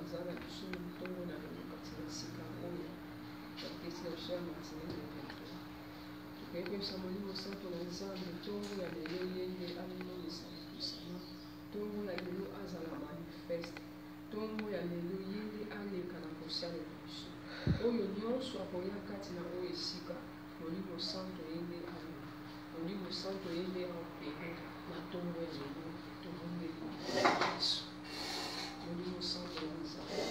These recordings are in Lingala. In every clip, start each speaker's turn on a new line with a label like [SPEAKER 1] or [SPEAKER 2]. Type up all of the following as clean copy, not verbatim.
[SPEAKER 1] azala biso ntongo na lelo kati na sika oyo bapesi na biso ya matinee na lelo tokayebisa molimo santo na nzambe ntongo ya lelo ye nde aminomisa kusana ntongo ya lelo azala manifeste ntongo ya lelo ye nde aleka na kosalela biso oyo nyonso akoya kati na oyo esika molimo santo ye nde aleka molimo santo ye nde aopere na ntongo ya lelo tobondeli biso molimo santo ya nzambe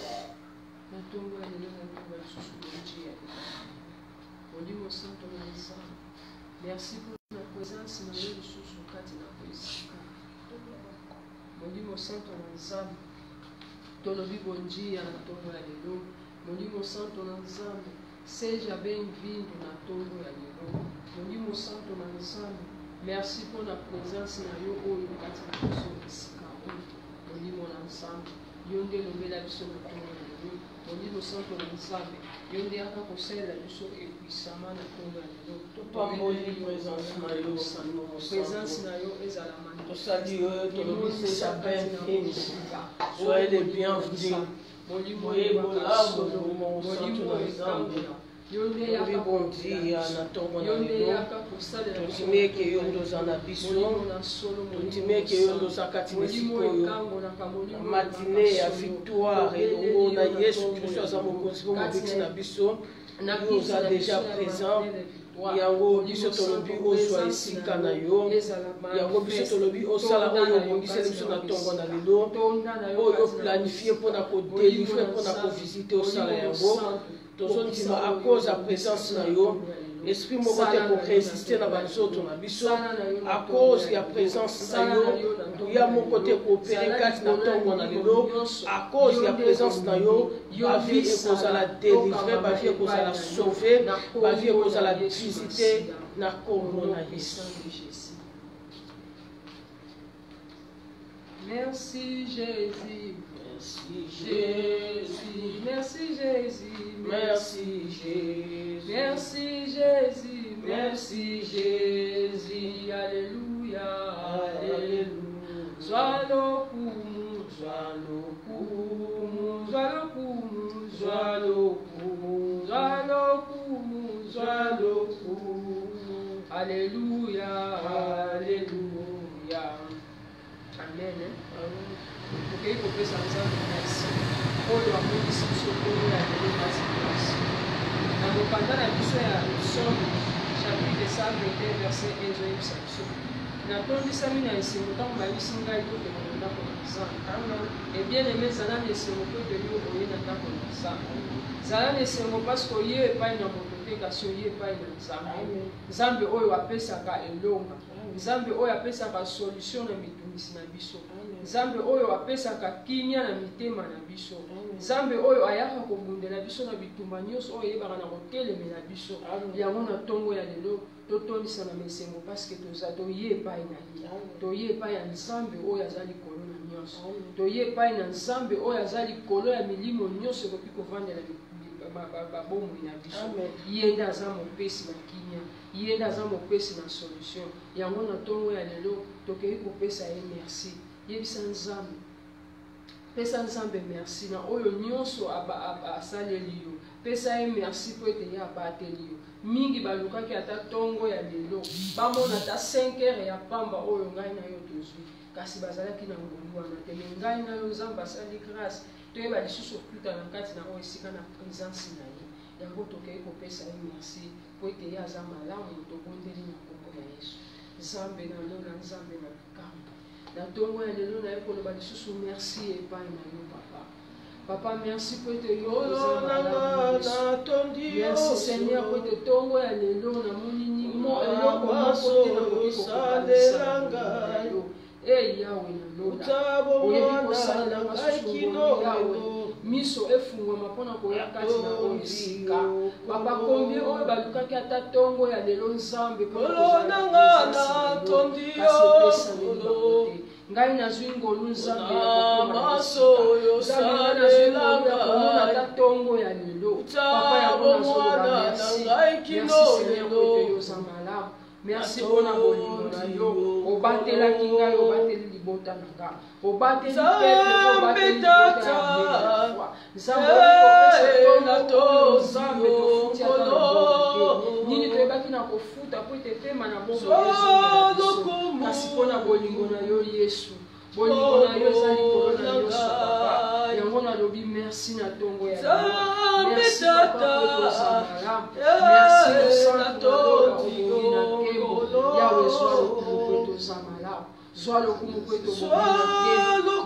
[SPEAKER 1] na ntongo ya lelo na ntongo ya susu bonji ya molimo santo na nzambe merci pour la présence na yo lisusu kati na koesika molimo santo na nzambe tolobi bonji ya na ntongo ya lelo molimo santo na nzambe seja bem-vindo na ntongo ya lelo molimo santo na nzambe merci pour la présence na yo oyo kati na biso esika oyo molimo na nzambe yo nde lobela biso na ntongo ya lelo molimo santo na nzambe yo nde aka kosalela biso epuisama na ntongo ya lelo
[SPEAKER 2] topamboli présence na yo
[SPEAKER 1] présence na yo ezala
[SPEAKER 2] tosali yo tolobisi chapin soyez les bienvenus moyebola molimo santo na nzambe tobi bondia na ntongo na lelo totimeke yo ndoza na biso totimeke yo ndoza kati na sikoyo na matine ya victoire elongo na yesu kristo aza mokonzi mpo mobekisi na biso yo oza déjà présent yango biso tolobi ozwa esika na yo yango biso tolobi osala oyo obongiseli biso na ntongo na lelo oyo planifie mpona kodelivre mpona kovisite osala yango tozondima à cause ya présence na yo esprit moko te koresiste na banzoto na biso à cause ya présence na yo duya moko te koopere kati na ntongo na lelo à cause ya présence na yo bavie ekozala délivre bavie ekozala sauve bavie ekozala visite na kombo na yesu.
[SPEAKER 1] Merci Jésus. Jésus, merci Jésus, merci Jésus, merci Jésus, merci Jésus, alléluia, alléluia. Sois le pour, sois le pour, sois le pour, sois le pour, sois le pour, sois le pour, alléluia, alléluia. Amen. Porque eu penso merci. Oyo amonisi biso oyo ya lelo kasi place. Na mokanda na biso ya Somme chapitre 121 verset 1 ezoyebisa biso. Natondisami na esengo ntango bayebisi ngai tokende na ndako na nzambe. Bien-aimé zala na esengo mpo ete yo oye na ndako na nzambe. Zala na esengo parceke oye epai na moto te kasi oye epai na nzambe. Nzambe oyo apesaka elonga. Nzambe oyo apesaka solution na mitungisi na biso. Nzambe oyo apesaka kimia na mitema na biso. Nzambe oyo ayaka kobundela biso na bitumba nyonso oyo eyebaka na kotelemela biso. Yango na ntongo ya lelo totondisa na mesengo parceke toye epai na ye. Toye epai ya Nzambe oyo aza likolo na nyonso. Toye epai na Nzambe oyo aza likolo ya milimo nyonso ekoki kovandela babomoi na biso. Ye nde aza mopesi na kimia, ye nde aza mopesi na solution. Yango na ntongo ya lelo tokei kopesa ye merci. Yebisa Nzambe, pesa Nzambe merci na oyo nyonso asaleli yo. Pesa ye merci po ete ye abateli yo. Mingi balukaki ata ntongo ya lelo bamona ata 5 heures ya pamba oyo ngai na yo tozwi, kasi bazalaki na ngolu wana te. Me ngai na yo Nzambe asali grâce toyeba lisusu okuta na kati na oyo esika na présence na ye. Yango tokei kopesa ye merci po ete ye aza malamu tobondeli na kombo ya Yesu. Nzambe na lo na Nzambe na likambo na ntongo ya lelo na ye koloba lisusu merci epai na yo papa. Papa merci po ete yo merci Seigneur po ete ntongo ya lelo namoni nimo eloko moko te nakoki kokobalisa yo. Yawe na lola oyebi kosalela susu Yawe miso efungwama mpona koya kati na oyo esika. Papa kombi oyo balukaki ata ntongo ya lelo Nzambe ngai nazwi ngolu Nzambe komona ata ntongo ya lelo. Papa yango nazoloba merci. Merci Seigneur po ete yoza malamu. Merci pour la bonne yo. Au battre la kinga, au battre les libota nanga. Au battre les peuple, au battre les libota nanga. Zamboni na to zambe to futia na nini to ebaki na kofuta po te pema na bongo Yesu. Kasi pona bolingo na yo Yesu. Bolingo na yo zali korona yo papa. Yango na lobi merci na tongo ya yo. Merci papa pour Samaram. Merci le Saint Yahweh soit le kumukweto Samaram. Soit le kumukweto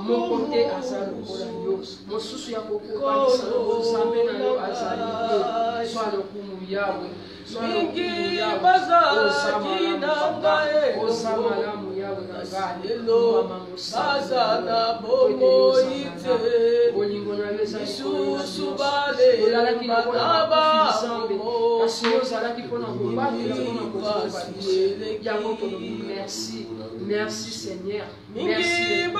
[SPEAKER 1] mon côté azali kola yo. Mosusu ya kokoba salo zambe na yo azali. Soit le kumu Yahweh. Soit le kumu Yahweh. O Samaram Yahweh na ngale. Mama musasa bomo ite. Bolingo na yo zali subale. Olala ki na kola kufizambe. Kasi yo zala ki pona kobate pona kobate. Yango to merci. Merci Seigneur. Merci.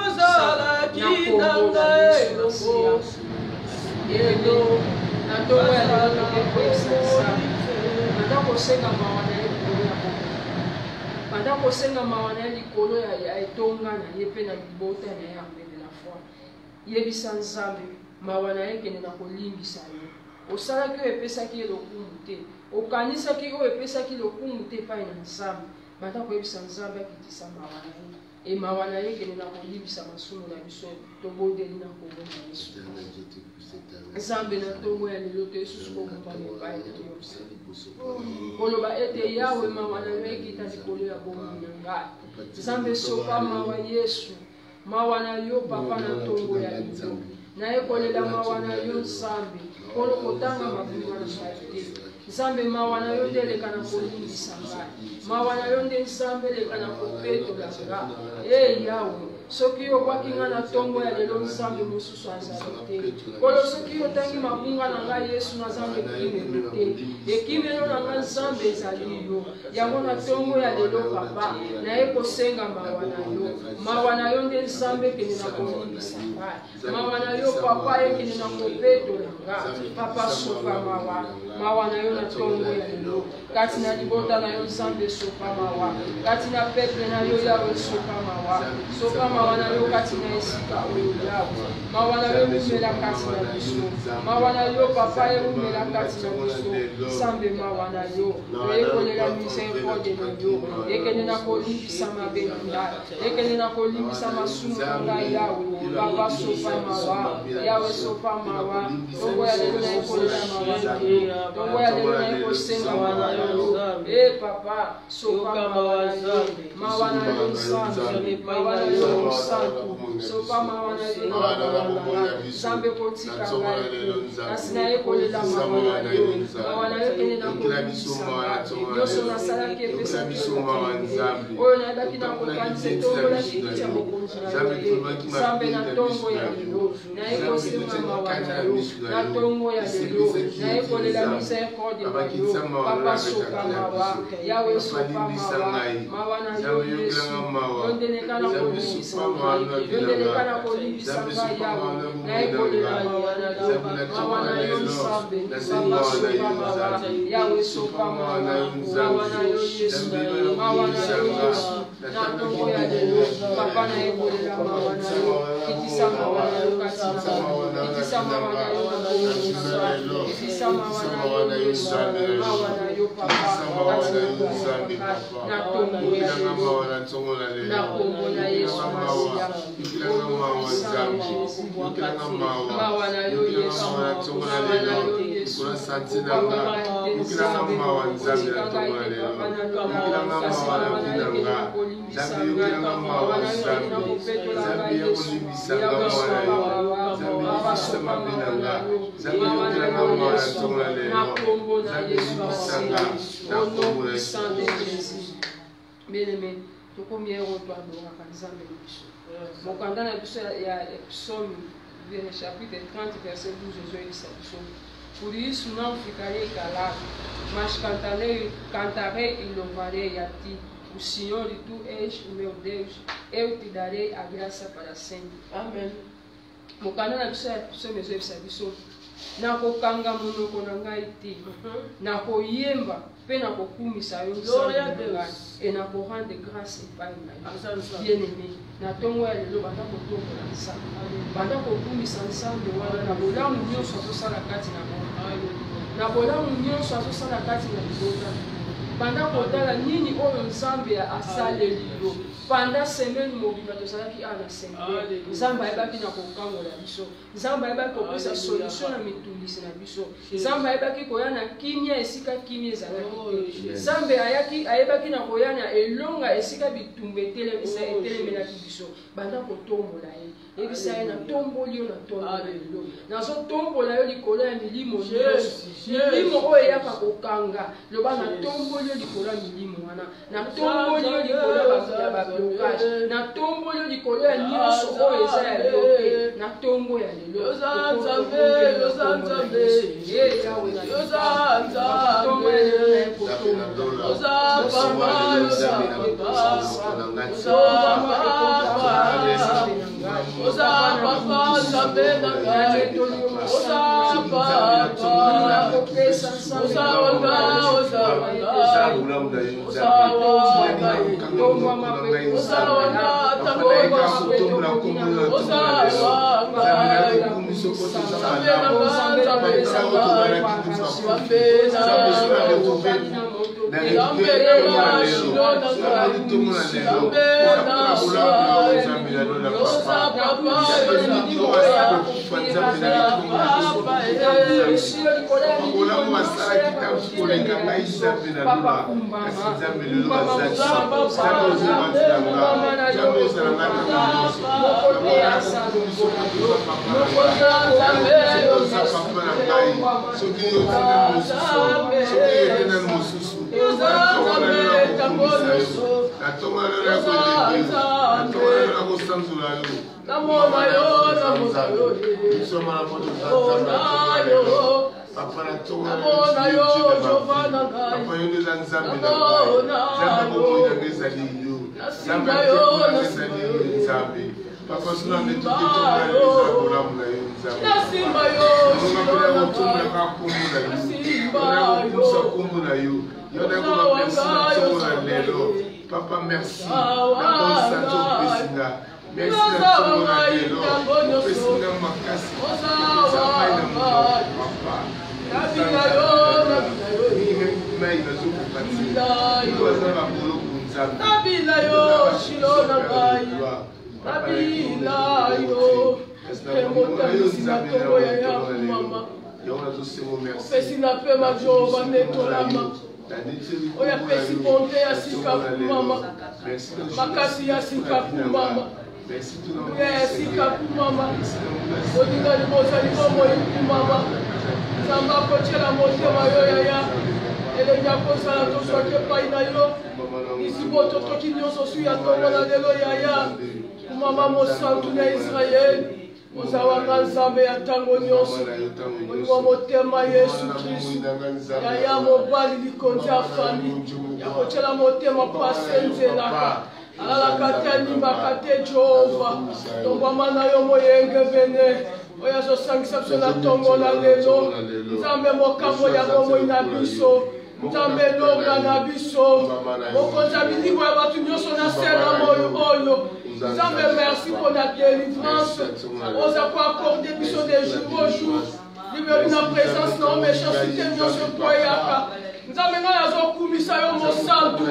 [SPEAKER 1] Pendant qu'on sait que mawana likolo ya etonga na yepe na libota na ya mbele la foi. Yebisa nzambe mawana yake na kolimbisa yo. Osala ki epesaki lokumu te. Okanisaki o epesaki lokumu te pa na nzambe. Pendant qu'on yebisa nzambe akitisa mawana ye. Et mawana yake na kolibisa masumu na biso to bodeli na kongo na biso. Nzambe na tongo ya lelo te susu ko mbale pa yo. Koloba ete yawe mawana yake talikolo ya bomo na ngai. Nzambe sopa mawa Yesu. Mawana yo papa na tongo ya lelo. Na ekolela mawana yo nzambe. Kolo kotanga mabunga na saite. Nzambe mawana yo ndeleka na kolimbisa ngai. Mawana yo nde nzambe leka na kopetola nga. Yawe soki okwaki nga na tongo ya lelo nzambe mosusu azali te. Kolo soki otangi mabunga na ngai Yesu na nzambe ekimelo te. Ekimelo na ngai nzambe ezali yo. Yango na tongo ya lelo papa naye kosenga mawana yo. Mawana yo nde nzambe ekende na kolimbisa ngai. Mawana yo papa ekende na kopetola nga. Papa sopa mawana yo na tongo ya lelo. Kati na libota na yo nzambe sopa mawa. Kati na peple na yo yawe sopa mawa. Sopa mawana yo kati na esika oyo yawe. Mawana yo mumela kati na biso. Mawana yo papa yo mumela kati na biso. Sambe mawana yo. Ekolela miséricorde na yo. Ekende na kolimbisa mabe na ngai. Ekende na kolimbisa masumu na ngai yawe. Papa sopa mawa. Yawe sopa mawa. Tongo ya lelo na ekolela mawana yo. Tongo ya lelo na ekosenga mawana yo. Papa sopa mawana yo. Mawana yo nzambe. Mawana yo santo. Sopa mawana yo. Zambe kotika ngai. Nasina ekolela mawana yo. Mawana yo kende na kolimbisa ngai. Yoso nasalaki epesa biso oyo nayebaki na kokanisa etongola kiti ya mokonzi na yo. Zambe na tongo ya lelo. Nayekosenga mawana yo. Na tongo ya lelo. Nayekolela miséricorde na yo. Papa sopa mawa. Yawe sopa mawa. Mawana yo Yesu. Yondeleka na kolimbisa ngai. Yondeleka na kolimbisa ngai yawe. Nayekolela mawana yo. Mawana yo nzambe. Papa sopa mawa. Yawe sopa mawa. Mawana yo Yesu. Mawana yo Yesu. Na tongo ya lelo. Papa nayekolela mawana yo. Kitisa mawana yo katina. Kitisa mawana yo katina. Kitisa mawana yo Yesu. Mawana yo papa. Na tongo ya lelo. Na kongo na Yesu Masia. Mawana yo Yesu. Mawana yo Yesu. Bien-aimé, tout combien on doit adorer Nzambe biso. Mokanda na biso ya Psaume chapitre 30 verset 12 ezoyebisa biso. Por isso não ficarei calado, mas cantarei e louvarei a ti, o Senhor, e tu és o meu Deus. Eu te darei a graça para sempre. Amém. Mokanda na biso ya Psaume ezoyebisa biso. nakokanga monoko na ngai te nakoyemba mpe nakokumisa yo nsambi na ngai e nakorendre grâce epai na yo bien aimé na ntongo ya lelo banda kotombola nsambi banda kokumisa nsambi wana na bolamu nyonso azosala kati na bango na bolamu nyonso azosala kati na libota banda kotala nini oyo nzambe asaleli yo pendant semaine mobimba tozalaki ana semaine nzambe ayebaki na kokangola biso nzambe ayebaki kopesa solution na mitungisi na biso nzambe ayebaki koya na kimia esika kimia ezalaki te nzambe ayebaki na koya na elonga esika bitumba etelemelaki biso banda kotombola ye yebisa ye na tomboli yo na tombola lelo nazotombola yo likolo ya milimo nyonso milimo oyo eyaka kokanga loba na tomboli yo likolo ya milimo wana na tomboli yo likolo ya bablokage na tomboli yo likolo ya nyonso oyo eza ya lelo te na tombo ya lelo
[SPEAKER 3] Papa, merci. Merci oya pesi ponte ya sika kumama makasi ya sika kumama ya sika kumama odinga libosa libomo kumama nzamba kotyela motema yo yaya elengi akosala toswaki epai na yo isibo totoki nyonso su ya ntongo na lelo yaya kumama mosantu na israeli ozawanga nzambe ya ntango nyonso olingo motema yesu kristu yaya mobali likonzi ya fami ya kotyela motema pase nzelaka alalaka te animbaka te jehova tongwama na yo moyenge bene oyo azosangisa biso na ntongo na lelo nzambe mokambo ya bomoi na biso nzambe longa na biso mokonzi ya milimo ya bato nyonso na sela oyo nzambe merci pour la délivrance oza koaccorde biso de jour au jour libeli na présence na méchanceté nyonso koyaka nzambe ngai azokumisa yo mosantu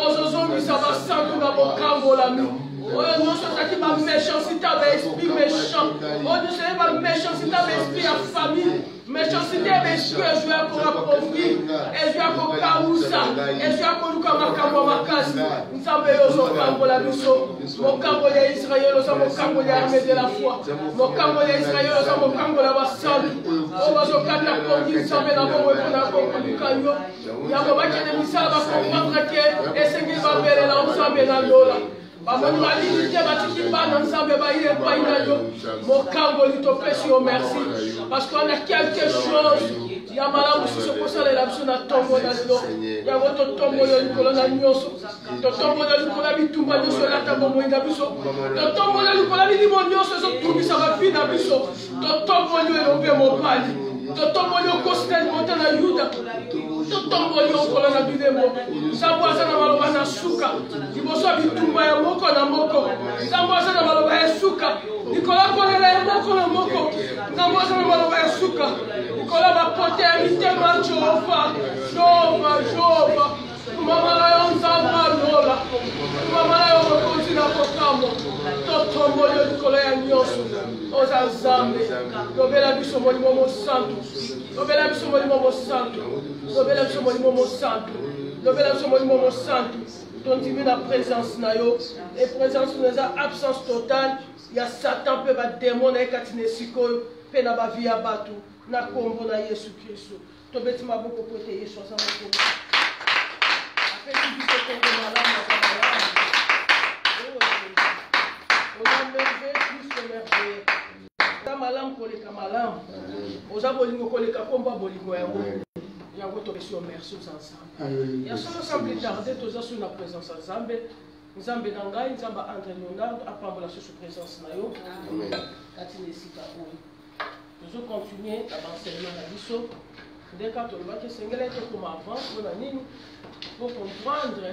[SPEAKER 3] ozozongisa basantu na bokambolami oyo nyonso ezalaki baméchanceté ya baesprit méchant oyo nyonso ezali baméchanceté ya baesprit ya famille méchanceté ya baesprit ezwi ya koappauvrir ezwi ya kokausa ezwi ya koluka makambo ya makasi nzambe oyo ozokambola biso mokambola ya israele oza mokambola ya armée de la foi mokambola ya israele oza mokambola ya basantu oyo bazokata kongi nzambe na bongo mpona kokoluka yo yango bakende misala bakomprendre ke esengeli babelela nzambe na lola bamoni balini te batiki bana nzambe baye epai na yo mokamboli topesi yo merci parce qu'on a quelque chose ya malamu susu kosalela biso na ntongo na lelo yango totombola likolo na nyonso totombola likolo ya bitumba nyonso elata bomoi na biso totombola likolo ya milimo nyonso ezotumisa bafi na biso totomboli elobe mobali totomboli okositani mota na yuda totomboli okola na bilembo nzambe aza na maloba na suka liboso ya bitumba ya moko na moko nzambe aza na maloba ya suka likola kolela ya moko na moko nzambe aza na maloba ya suka likola bapote ya mitema jehova jehova mama na yo nzambe alola mama na yo mokonzi na kokamo totomboli likolo ya nyonso oza nzambe lobela biso molimo mosantu lobela biso molimo mosantu lobela biso molimo mosantu lobela biso molimo mosantu tondimi na présence na yo e présence na eza absence totale ya satan mpe bademo na ye kati na esika oyo mpe na bavi ya bato na kombo na yesu kristo tobeti maboko po ete yesu aza mokolo apesi biso kombo malamu ata malamu oza merveille plus que merveille oza malamu koleka malamu oza bolingo koleka komba bolingo yango yango topesi yo merci oza nzambe ya solo sans plus tarder toza sur na présence ya nzambe nzambe na ngai nzambe andre leonard apambola so sur présence na yo kati na esika oyo tozocontinue na baenseignement na biso ndeka tolobaki esengeli tokoma avant mpona nini po comprendre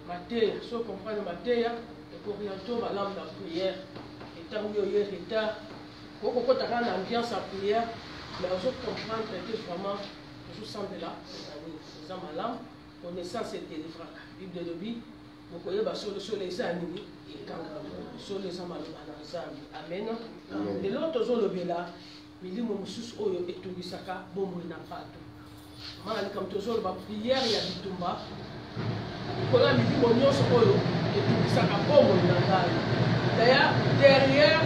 [SPEAKER 3] mateya so comprendre mateya ekoriento malamu na prière etango oyo ye retard okokotaka na ambiance ya prière mais ozocomprendre que vraiment ozosambela ezali eza malamu connaissance etelevraka bible elobi bokoyeba solo eza ya nini ekanga solo eza maloba na nzambe amen lelo tozolobela milimo mosusu oyo etungisaka bomoi na bato mana likambo tozoloba prière ya bitumba likolo ya milimo nyonso oyo etungisaka bomoi na ngai d'ailleurs derrière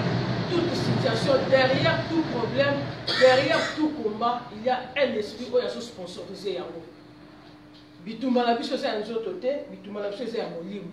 [SPEAKER 3] toute situation, derrière tout problème, derrière tout combat, il y a un esprit qui est sponsorisé. Bitumba la biso c'est un autre côté, bitumba la biso c'est un molimo.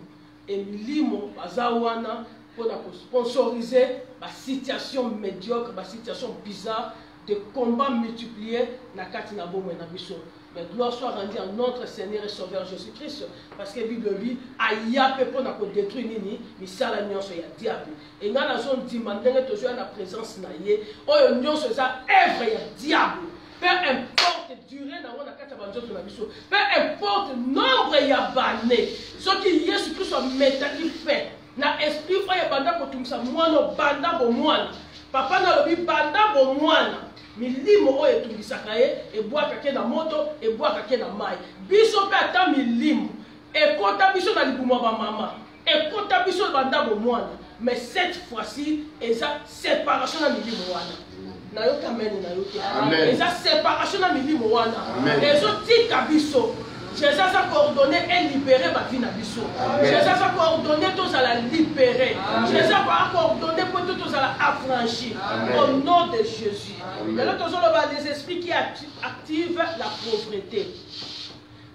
[SPEAKER 3] Et molimo bazawana pour sponsoriser la situation médiocre, la situation bizarre de combats multipliés na kati na bomo na biso. Mais gloire soit rendue à notre Seigneur et Sauveur Jésus-Christ. Parce que la Bible dit, Aya peut pas détruire nini, mais ça la nuance ya diable. Et dans la zone dimandenge toujours la présence na yé, oh nuance ça œuvre ya diable. Peu importe durée na wona kata banzoto na biso, peu importe nombre ya bané, ce qui Jésus-Christ soit métaki fait. Na esprit oya banda ko tumisa mwana banda bo mwana. Papa na lobi banda bo mwana. Milimo oyo etungisaka ye ebwakake na moto ebwakake na mai biso mpe ata milimo ekota biso na libumu ya bamama ekota biso bandabo mwana mais cette fois-ci eza séparation na milimo wana nayoki amene na yo te eza séparation na milimo wana ezotika biso Jésus a coordonné et libéré ma vie na biso. Jésus a coordonné tous à la libérer. Jésus a coordonné pour tous à la affranchir. Au nom de Jésus. Et là, tous les esprits qui activent la pauvreté.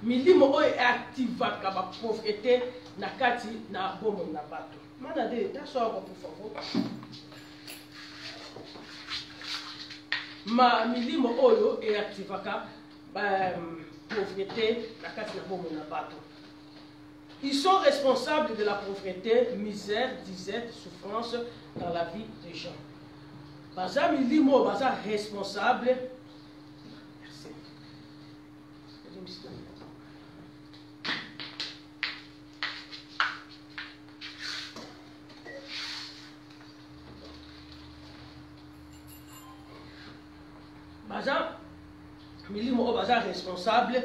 [SPEAKER 3] Milimo est active la pauvreté na kati na bomo na bato. Manade, t'assois pour favor. Ma milimo oyo est active pauvreté, la kati na bomo na bato. Ils sont responsables de la pauvreté, misère, disette, souffrance dans la vie des gens. Baza milimo baza responsable. Merci. Baza milimo baza responsable.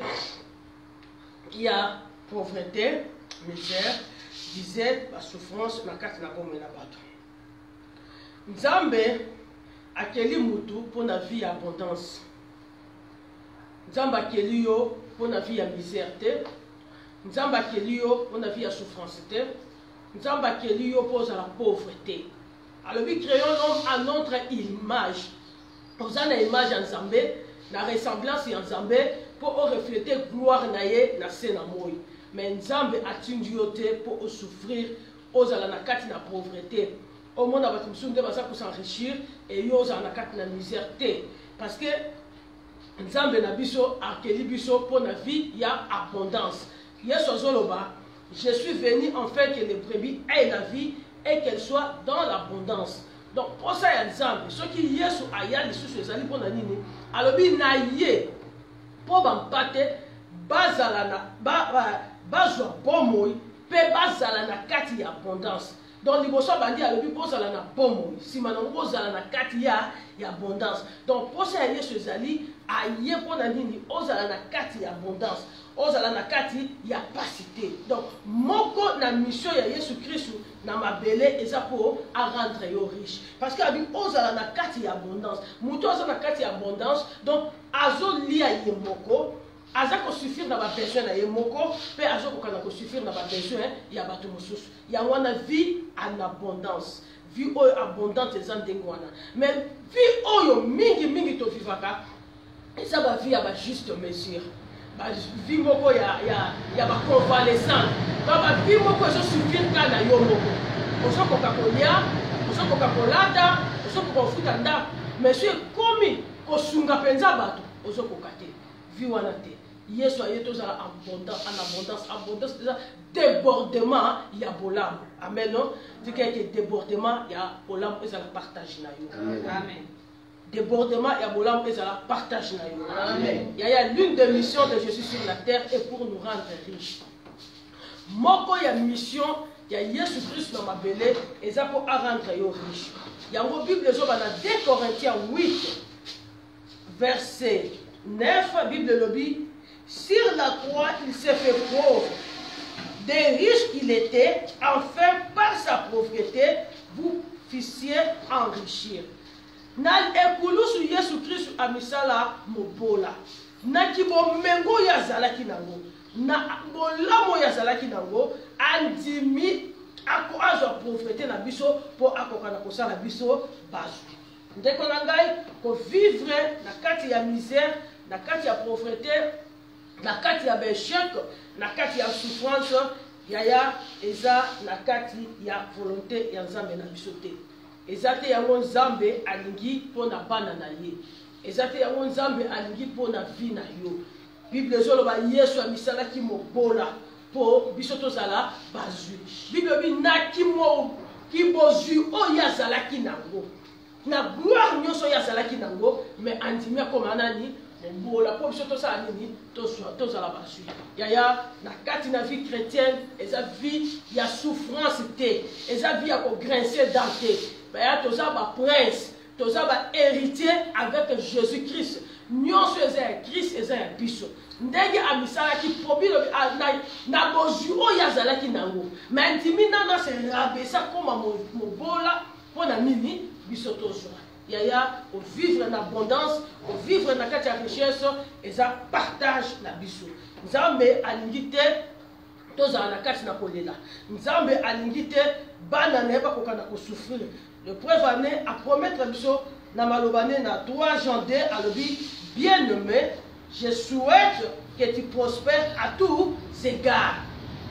[SPEAKER 3] Il y a pauvreté, misère, disette, la souffrance, la carte na bomo na bato. Nzambe akeli mutu pour la vie abondance. Nzambe akeli yo pour la vie à misère te. Nzambe akeli yo pour la vie à souffrance te. Nzambe akeli yo pour la pauvreté. Alors nous créons l'homme à notre image. Nous avons une image en Nzambe, la ressemblance en Nzambe pour refléter gloire na ye na sena moi. Mais Nzambe atindu yo te pour souffrir aux ala na kati na pauvreté. Au monde a pour s'enrichir et yo za na kati na misère te. Parce que Nzambe na biso akeli biso pour la vie il y a abondance. Yesu zoloba, je suis venu en fait que les brebis aient la vie et qu'elles soient dans l'abondance. Donc, pour ça, il y a des hommes. Ceux qui y sont ailleurs, les sous les alliés pour la nini. Alors, il y a pour m'empâter, bazalana, bazwa bomoi, pe bazala na kati ya abondance. Donc, les bossons bandit à l'objet, bazala na bomoi. Si maintenant, bazala na kati ya abondance. Donc, pour ça, il y a ceux alliés, ailleurs pour la nini, bazala na kati ya abondance. Ozala na kati ya capacité. Donc moko na mission ya Yesu Christ na mabele eza pour à rendre yo riche. Parce que abi ozala na kati ya abondance. Muto ozala na kati ya abondance. Donc azo lia ye moko, aza ko suffire na ba besoin na ye moko, pe azo ko kana ko suffire na ba besoin ya bato mosusu. Ya wana vie en abondance. Vie oyo abondante eza ndenge wana. Mais vie oyo mingi to vivaka eza ba vie ya ba juste mesure. Vie moko ya ba convalescent. Ba vie moko so suffire kana yo moko. Oso koka kolia, oso koka kolata, oso koka futa nda. Monsieur komi ko sunga penza bato, oso koka te. Vie wana te. Yesu ayeto za abondance déjà débordement ya bolam. Amen non? Dit que débordement ya bolam et ça le partage na yo. Amen. Débordement et abolam et ça la partage na yo. Amen. Il y a l'une des missions de Jésus sur la terre est pour nous rendre riches. Moko ya mission il y a Jésus Christ dans ma belé et ça pour rendre yo riche. Il y a une Bible zo bana 2 Corinthiens 8 verset 9 Bible lobby sur la croix il s'est fait pauvre. Des riches qu'il était, enfin par sa pauvreté vous fissiez enrichir. Na ekulusu Yesu Kristu amisala mobola na kibomengo ya zalaki nango na bolamo ya zalaki nango andimi ako azo pauvreté na biso po akoka na kosala biso bazu ndeko na ngai ko vivre na kati ya misère na kati ya pauvreté na kati ya échec na kati ya souffrance yaya eza na kati ya volonté ya Nzambe na biso te. Ezate yango Nzambe alingi pona bana na ye. Ezate yango Nzambe alingi pona vie na yo. Bible zoloba Yesu amisalaki mobola po biso tozala bazwi. Bible bi naki mo ki bozwi o yazalaki nango. Na gloire nyonso yazalaki nango mais andimia koma nani mobola po biso tozala nini tozala bazwi. Yaya na kati na vie chrétienne eza vie ya souffrance te. Eza vie ya ko grincer dans te. Tu as un prince, tu as un héritier avec Jésus-Christ. Nous sommes Christ et un biso. Ndenge amisala ki probi na bozu o yazala ki nango. Mais intimi nana se rabesa comme mobola pour na nini biso tozwa. Yaya au vivre en abondance, au vivre na kati ya richesse et ça partage la biso. Nzambe alingi te tozala na kati na kolela. Nzambe alingi te bana na ba kokana ko souffrir. Le preuve année à promettre biso na malobane na 3 Jean 2 à l'obi bien-aimé, je souhaite que tu prospères à tous égards.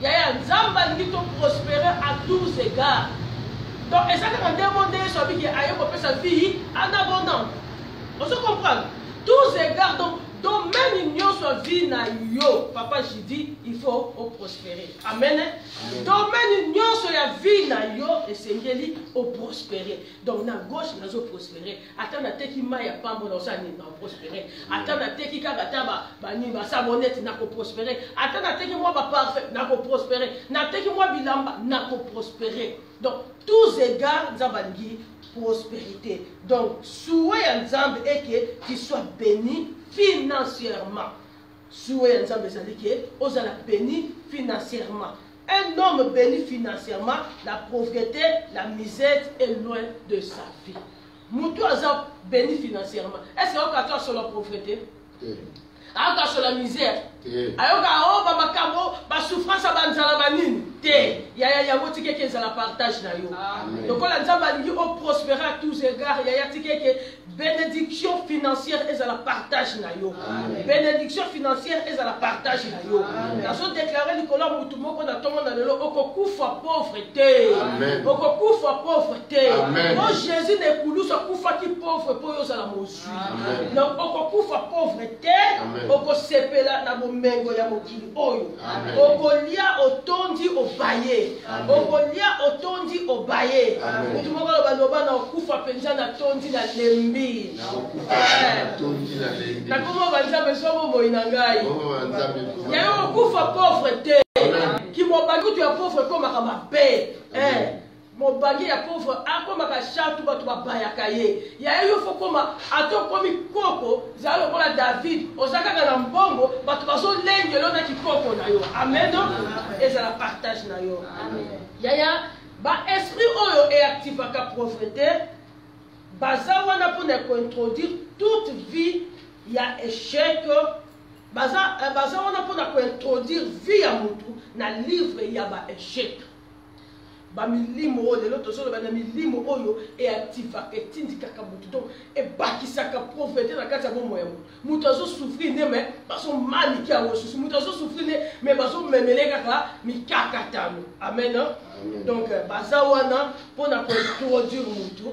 [SPEAKER 3] Yaya Nzamba dit prospérer à tous égards. Donc et ça quand demander sur bi que ayo ko sa vie en abondance. On se comprend. Tous égards donc même union soit vie na yo, papa j'ai dit il faut prospérer. Amen. Donc même union soit la vie na yo et sengeli au prospérer. Donc na gauche na zo prospérer. Attends na teki ma ya pambo na ça ni na prospérer. Attends na teki ka bataba bani ba savonnette na ko prospérer. Attends na teki moi ba parfait na ko prospérer. Na teki moi bilamba na ko prospérer. Donc tous égards nzabangi prospérité. Donc souhait Nzambe est que tu sois béni financièrement. Souhait Nzambe c'est que osala béni financièrement. Un homme béni financièrement, la pauvreté, la misère est loin de sa vie. Moutou azab béni financièrement. Est-ce que tu sur la pauvreté? Ayoka sur la misère. Ayoka oh ba makambo ba souffrance ba nzala banini. Te ya motike ke nzala partage na yo. Donc la nzamba lingi o prospérer à tous égards ya tike ke bénédiction financière et à la partage na yo. Bénédiction financière et à la partage na yo. Dans son déclaré Nicolas Moutoumoko na tongo na lelo okokufa pauvreté. Okokufa pauvreté. Non Jésus ne koulou so kufa ki pauvre po yo za la mosu. Donc okokufa pauvreté. Oko sepela na bomengo ya mokili oyo. Oko lia otondi ebaye. Okolia otondi obaye. Mutu moko loba na okufa penza na tondi na lembi. Na komo banza besomo moina ngai. Ya yo okufa pauvreté. Ki mobangi tu ya pauvre comme ma paix. Mobangi ya pauvre akoma ka chatu batu babayaka ye. Ya yo fo koma ato komi koko za lokola David ozaka na mbongo batu baso lengelo na kikoko na yo. Amen. Et ça la partage na yo. Amen. Ya ba esprit oyo e activaka pauvreté baza wana pour introduire toute vie ya échec. Baza wana pour introduire vie ya mutu na livre ya ba échec. Ba milimo oyo lelo tosolo ba na milimo oyo e activaka etindikaka mutu donc e bakisaka pauvreté na kati ya bomo ya mutu azo souffrir ne mais baso maliki ya wosusu mutu azo souffrir ne mais baso memele kaka mikaka tano. Amen. Donc baza wana pona ko introduire mutu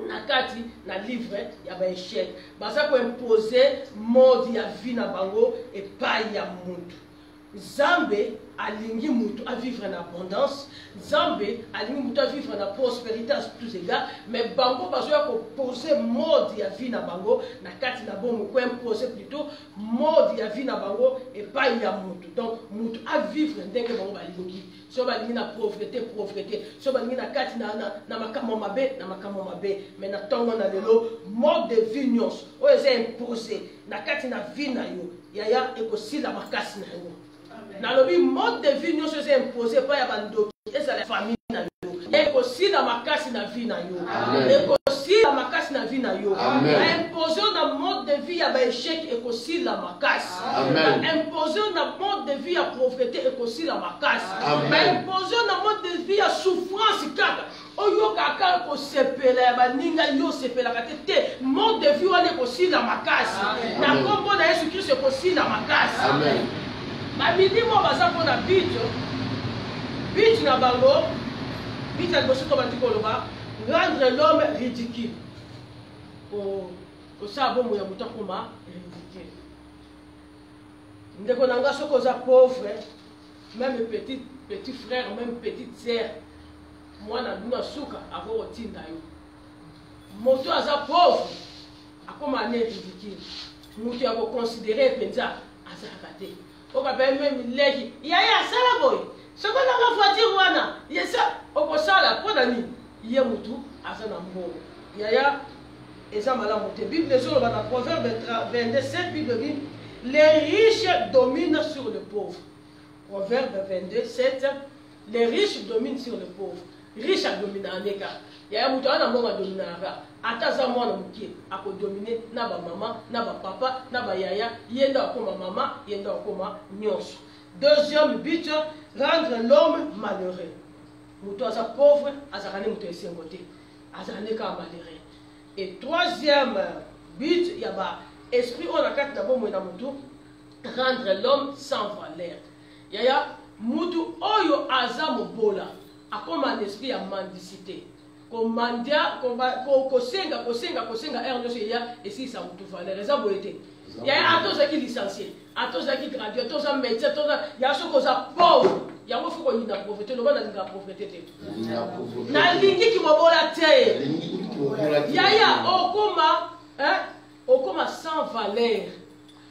[SPEAKER 3] na kati na livre ya ba échec baza ko imposer mode ya vie na bango e pa ya mutu. Zambe alingi mutu à vivre en abondance, Zambe alingi mutu à vivre en prospérité à tous égards, mais bango bazoya ko poser mode ya vie na bango na kati na bomo ko imposer plutôt mode ya vie na bango et pas ya mutu. Donc mutu à vivre ndenge bango balingi. So balingi na pauvreté, so balingi na kati na makamo mabe, mais na tongo na lelo mode de vie nyos o eza imposé na kati na vie na yo. Yaya ekosila makasi na yo. Nalobi mode de vie nous est imposé par ya bandoki et c'est la famille na yo. Et aussi la makasi na vie na yo. Et aussi la makasi na vie na yo. Imposer na mode de vie ya ba échec et aussi la makasi. Imposer na mode de vie ya pauvreté et aussi la makasi. Imposer na mode de vie ya souffrance kaka. Oyo kaka ko sepela ba ninga yo sepela katete mode de vie wana aussi la makasi. Na kombo na Yesu Christ aussi la makasi. Amen. Ma milimo baza pona bicho na bango bicho liboso to bandiko loba rendre l'homme ridicule ko sa bomo ya muta koma ridicule ndeko nanga soko za pauvre même petit frère même petite sœur mwana duna suka avo otinda yo moto aza pauvre akoma ne ridicule mutu ya ko considérer penza aza kate. Oka même leki yaya sala boy soko na ka voiture wana yesa okosala pona ni ye mutu azana mbo yaya eza malamu te. Bible sur le Proverbe 22:7 Bible dit les riches dominent sur le pauvre. Proverbe 22:7 les riches dominent sur le pauvre. Riche a dominé en écart. Yaya mutu ana mbo dominara ataza mwana mukie akodomine na ba mama na ba papa na ba yaya yenda akoma mama yenda akoma nyonso. Deuxième but, rendre l'homme malheureux. Mutu aza pauvre azakane mutu esengote azakane ka malheureux. Et troisième but ya ba esprit on a kati na bomo na mutu rendre l'homme sans valeur. Yaya mutu oyo aza mobola akoma l'esprit ya mendicité. Komandia kosenga erno ya esi sa mutu valeur eza boyete ya atoza ki licencié atoza ki gradué atoza médecin atoza ya soko za pauvre ya mo fuko ni na pauvreté loba na linga pauvreté te na lingi ki mobola te ya okoma sans valeur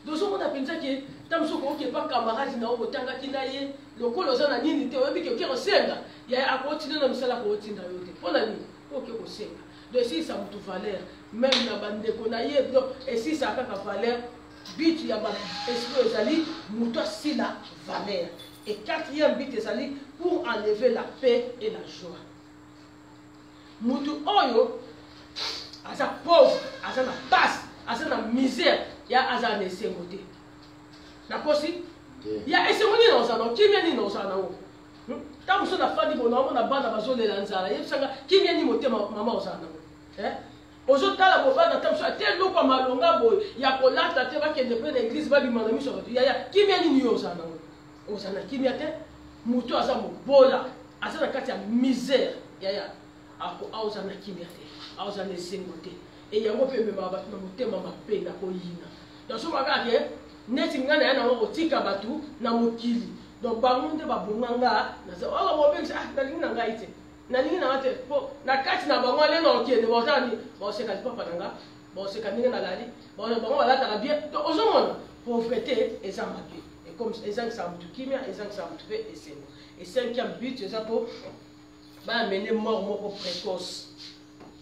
[SPEAKER 3] dozo mona penza ki tamsoko oke pa camarade na obotanga kinaye lokolo za na nini te oyebi ke osenga ya akotina na misala ko otinda yote pona ni ok kosenga donc si ça mutu valeur même na bandeko na ye donc et si ça kaka valeur but ya ba esprit ezali mutu asila valeur. Et quatrième but ezali pour enlever la paix et la joie. Mutu oyo aza pauvre aza na passe aza na misère ya aza na esengote na kosi ya esengoni na ozana kimia ni na ozana o tant que na fadi bona na bana bazolela nzala yebisanga kimia ni motema mama ozana ozotala bobana tamso te loko malonga boy ya kolata te bakende pe na église babima na miso bato ya kimia ni yo ozana kimia te mutu aza mobola aza na kati ya misère ya ako ozana kimia te ozana esengote et yango pe mema bato na motema mapenda ko yina donc so makake neti ngana yana ngo tika batu na mokili Donc bango nde babonganga naza oka mobengisa nalingi na ngai te nalingi na te po na kati na bango ale na okende bozani boseka papa nanga boseka ndenge na lali bango balataka bien donc ozomona pauvreté eza mabe et comme eza ça mutu kimia eza ça mutu pe eseno et cinquième but eza po ba mener mort moko précoce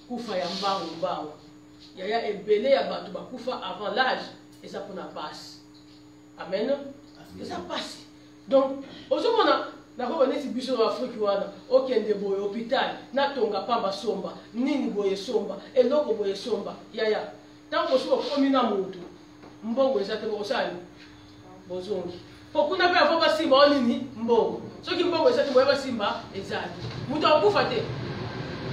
[SPEAKER 3] kufa ya mbangu yaya ebele ya bato bakufa avant l'âge eza pona passe amen eza passe donc ozomona nako neti biso na Afrique wana okende boye hôpital natonga pamba somba nini boye somba eloko boye somba yaya tango so komi na mutu mbongo eza te bosali bozongi pokuna pe avo basimba onini mbongo soki mbongo eza te boye basimba ezali mutu akufa te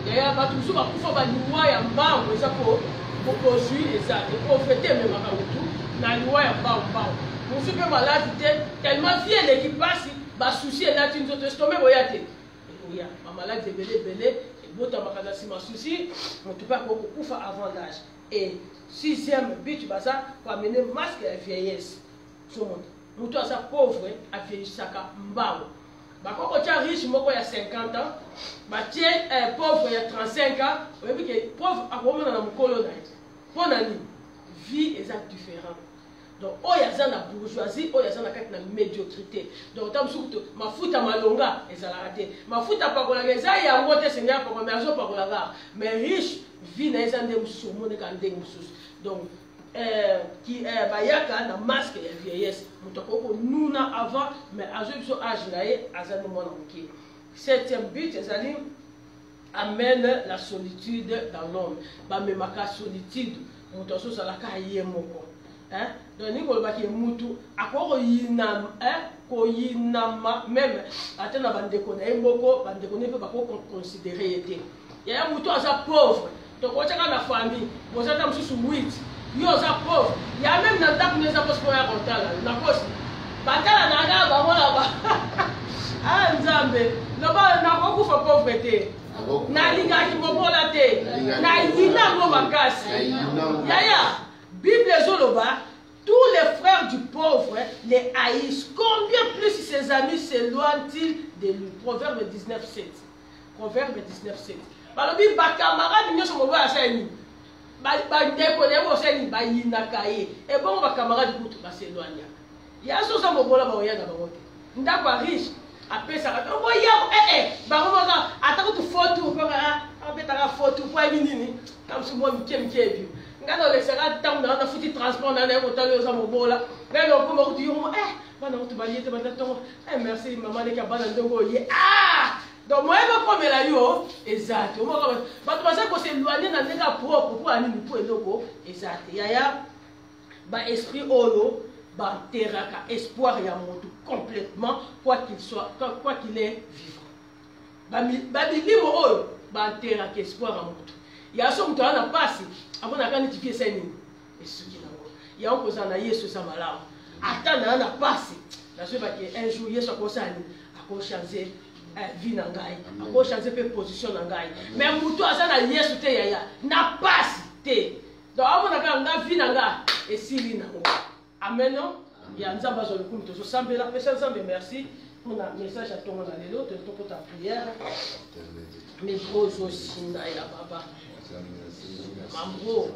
[SPEAKER 3] yaya bato so bakufa baliwa ya mbango eza po bozwi ezali pauvreté memaka mutu na liwa ya mbango musu pe maladi te tellement vie eleki pasi basusi elati nzoto estome boya te oya bamaladi ebele ebotamaka na nsima susi motu mpe akokufa avant l'âge et sixième but baza koamene masque ya vieillesse somona motu aza pauvre avieillissaka mbango bakokotia riche moko ya 50 ans batie pauvre ya 35 ans oyebi ke pauvre akomona na mokolo na ye mpo na nini vie eza différent. Donc, il y a la bourgeoisie, il y a la médiocrité. Donc, il mafuta malonga, mafuta pakolaga, il y a un côté seigneur pakolaga, mais riche, vie na ezande musumu ne kande musus. Donc, qui bayaka na masque ya vieillesse, mutoko nuna avant, mais azo biso âge nae azane mona muki. Septième but, ezali amène la solitude dans l'homme. Ba memaka solitude, mutoso salaka yemoko. Donc, nous avons mutu akoko yinam ko yinama même atena bandeko na mboko bandeko ne pe bako considérer été ya mutu asa pauvre donc on teka na famille vous êtes mususu 8 yo asa pauvre ya même na ndako neza parce qu'on a kontala na kosi batala na ga ba mona ba ah nzambe no ba na ko kufa pauvreté na linga ki mobola te na yina ngo makasi ya Bible Zoloba, tous les frères du pauvre les haïssent. Combien plus ses amis s'éloignent-ils de lui? Proverbe 19:7. Proverbe 19:7. Balobi bakamara binyo so moba asani. Ba ndeko lebo asani ba yinakaye. Et bon bakamara du kutu ba s'éloigner. Ya so sa mobola ba oyana ba wote. Ndako riche apesa ka to boya ba ngoka atako tu photo ko ka apeta photo kwa nini? Kamsumo mkemkebi. Quand les sera tant dans la foutu transport dans les hôtels aux amobola, mais on peut me dire maintenant tu vas y être maintenant merci maman les cabanes de goye donc moi je prends la yo exact moi bah tu vas que c'est éloigné dans les propre pour aller nous pour eloko exact yaya ba esprit olo ba teraka espoir ya moto complètement quoi qu'il soit quoi qu'il est vivant ba bilimo olo ba teraka espoir ya moto ya so mtu ana pasi abona kani tipie seni esuki nango ya onkoza na Yesu sa malamu atana na pasi na so ba ke un jour Yesu akosani akoshanze vie na ngai akoshanze pe position na ngai mais mutu azana Yesu te yaya na pasi te donc abona kanga vie na ngai esili nango amen ya nzamba zo lukumu to so sambela pesa nzambe merci on a message à ton na lelo te to ta prière mais gros aussi na ya baba Mambo.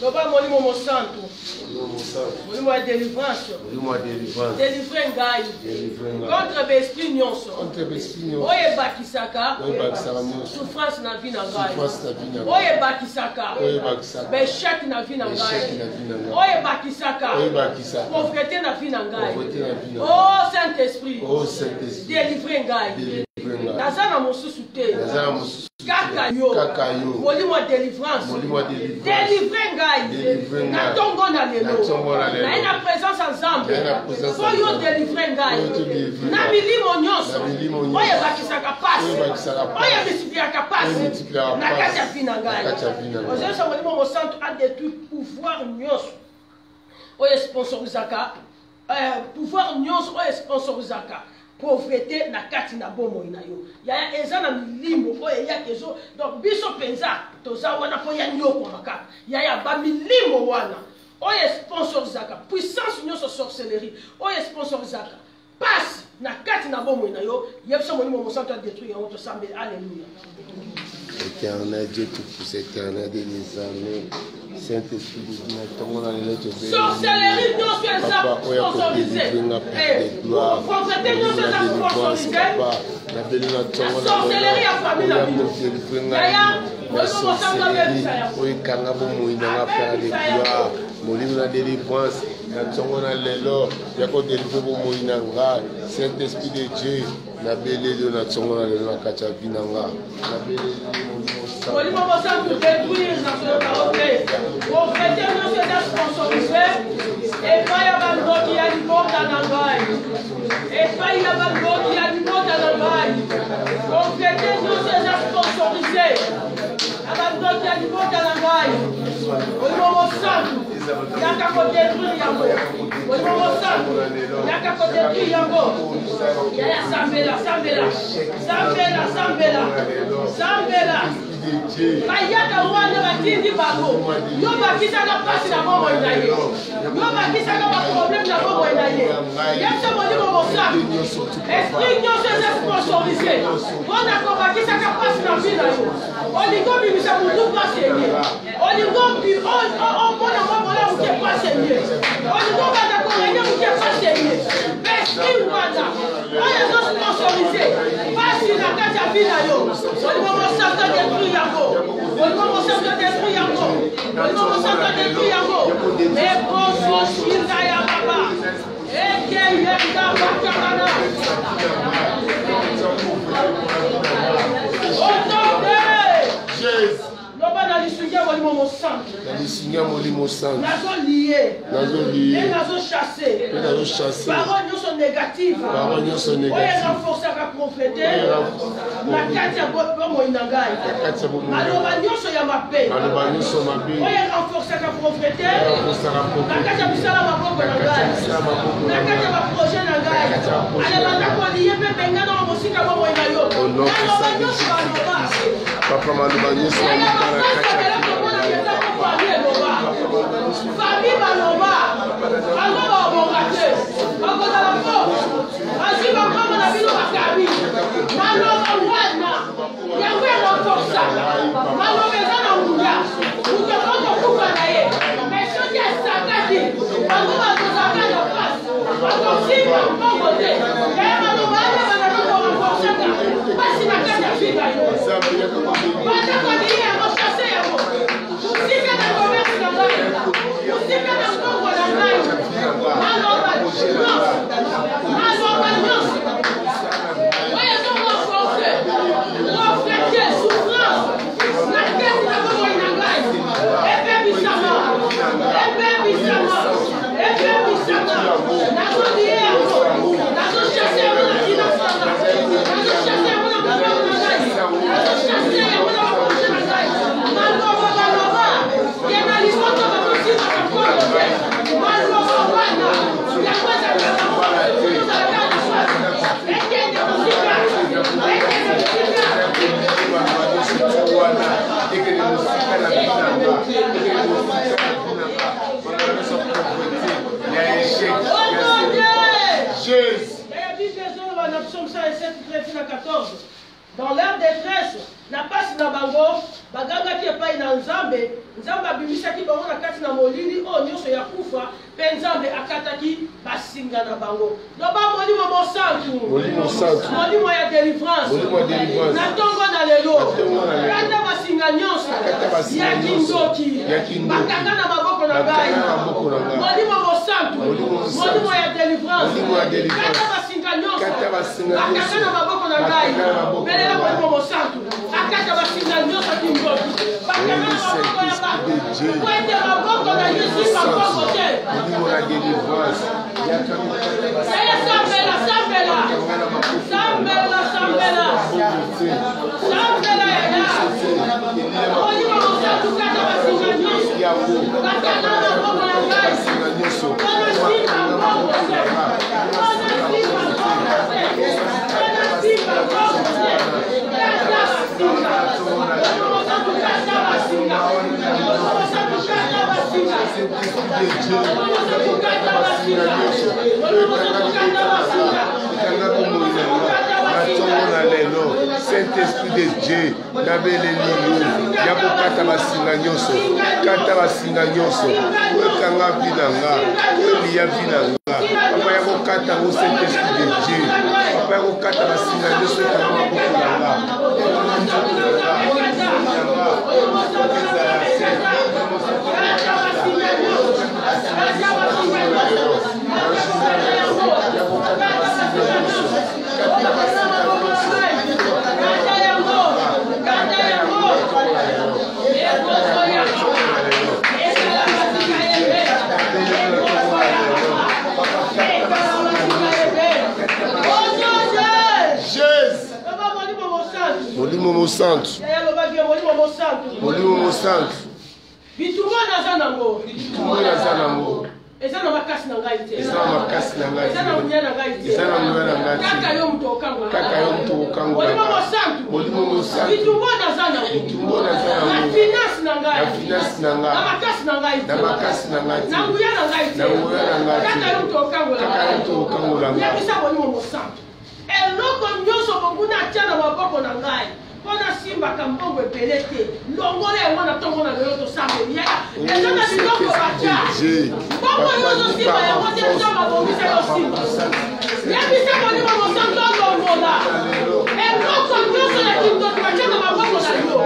[SPEAKER 3] Baba molimo mo santo. Molimo a délivrance. Délivrer ngai. Contre l'esprit nyonso. Oye bakisaka. Souffrance na vie na ngai. Oye bakisaka. Béchec na vie na ngai. Oye bakisaka. Pauvreté na vie na ngai. Oh Saint-Esprit. Délivrer ngai. Nazana mosusu te. Kaka yo. Molimo délivrance. Délivrer ngai. Na tongo na lelo. Na ina présence ensemble. Faut yo délivrer ngai. Na milimo nyonso. Oye bakisaka passe. Oye multipliaka passe. Na kati ya vina ngai. Aujourd'hui ça molimo mo centre a détruit pouvoir nyonso. Oye sponsorisaka. Pouvoir nyonso oye sponsorisaka. Pauvreté na kati na bomo ina yo. Ya eza na milimbo oye ya kezo. Donc biso penza toza wana po ya nyoko makaka. Ya ba milimbo wana. Oye sponsorisaka. Puissance nyonso sorcellerie. Oye sponsorisaka. Passe na kati na bomo ina yo. Yebso monimo mo santo détruit en autre sambe. Alléluia.
[SPEAKER 4] Éternel Dieu tout-puissant, éternel des armées, Saint-Esprit de Dieu, ton nom est notre béni.
[SPEAKER 3] Sorcellerie, non, c'est ça, sponsorisé. Prophète, non, c'est ça, sponsorisé. La sorcellerie a famille la vie. Yaya, moi, je me sens dans le vie.
[SPEAKER 4] Oui, quand on a fait des gloires, mon livre de délivrance, Saint-Esprit de Dieu, na belé de la tongo na la kacha binanga na belé
[SPEAKER 3] Oli mama ça pour détruire na so parole au chrétien non c'est sponsorisé et pas ya bando qui a du monde dans ngai et pas ya bando qui a du monde dans ngai au chrétien non c'est sponsorisé abando qui a du monde dans ngai oli mama ça yaka ko détruire yango oli mama ça yaka ko détruire yango ya sambela sambela sambela sambela sambela bayaka wana batindi bango yo bakisaka pasi na bomo na ye yo bakisaka baproblème na bomo na ye yeso molimo mosaku esprit nyonso eza sponsorisé mpona kobakisaka pasi na vi na yo olingo bimisa mutu pasi eye olingo omona momola muke pasi eye olingo banda korene muke pasi eye esprit wana oyo ezo sponsorisé pasi na kati ya vi na yo olingo mosaku détruire yango olingo mosaku détruire yango olingo mosaku détruire yango ekososhinga ya baba ekeyenda bakakana otonde loba na lisungia molimo mosantu
[SPEAKER 4] na lisungia molimo santu
[SPEAKER 3] nazo lié et nazo chassé parole nyonso négative oyo renforcaka prophète na kati ya bomoi na ngai maloba nyonso ya mabe oyo renforcaka prophète na kati ya bisala maboko na ngai na kati ya baprojet na ngai alelanda kolie mpe bengana wa mosika bomoi na yo naloba nyonso baloba
[SPEAKER 4] papa maloba nyonso
[SPEAKER 3] famille baloba bango babonga te bakozala fo asi bakoma na bino bakabi maloba wana yango eroforsa maloba eza na nguya moto okokufa na ye mais soki esakaki bango bakozaka na pasi bakosimba mbongo te e maloba ane bazali korenforsaka pasi na kati ya fika yo bandakoliye yango chase yango musika na commerce na ngai musika na mbongo na ngai maloba nyonso oyo ezokoforce reflete souffrance na kati na bomoi na ngai ebebisama nazoliye yango nazochase yango na kinasanga nazochase yango na maboko na ngai nazochase yango na baproje na ngai maloba baloba yena lisoto bakosinga bakondo te maloba wana yango ezalaka ozalaka na swasi ekende mosika dans leur détresse na pasi na bango bagangaki epai na nzambe nzambe abimisaki bango na kati na molili oyo nyonso ya kufa mpe nzambe akataki basinga na bango loba molimo mosantu molimo ya délivrance na ntongo na lelo kata basinga nyonso ya kindoki bakanga na maboko na ngai molimo mosantu molimo ya délivrance kata basinga kata basinga nyonso bakanga na maboko na Saint-Esprit de Dieu, Yabokata basinga nyonso, kata basinga nyonso, kanga binanga, liya binanga, papa yabokata au Saint-Esprit de Dieu, papa yabokata basinga nyonso kanga mabokulanga. Molimo Santo. Molimo Santo.
[SPEAKER 1] Bitumba na zanango.
[SPEAKER 3] Bitumba na zanango.
[SPEAKER 1] Eza na makasi na ngai te.
[SPEAKER 3] Eza na makasi na ngai te.
[SPEAKER 1] Eza na munya na ngai te.
[SPEAKER 3] Eza na munya na ngai te.
[SPEAKER 1] Kaka yo mtu okango.
[SPEAKER 3] Kaka yo mtu okango.
[SPEAKER 1] Molimo Santo.
[SPEAKER 3] Molimo Santo.
[SPEAKER 1] Bitumba na zanango.
[SPEAKER 3] Bitumba na zanango.
[SPEAKER 1] Na finance na ngai.
[SPEAKER 3] Na finance na ngai.
[SPEAKER 1] Na makasi na ngai te.
[SPEAKER 3] Na makasi na ngai te.
[SPEAKER 1] Na munya na ngai te.
[SPEAKER 3] Na munya na ngai te.
[SPEAKER 1] Kaka yo mtu okango.
[SPEAKER 3] Kaka yo mtu okango la ngai.
[SPEAKER 1] Yabisa molimo Santo. Eloko nyonso bonguna atia na maboko na ngai. Pona simba kambongo epele te. Longola yango na tongo na lelo tosambeli. Eza na biloko batia. Bongo yozo simba yango te nzamba bongisa yo simba. Yabisa molimo Santo longola. Eloko nyonso ya kindoki batia na maboko na yo.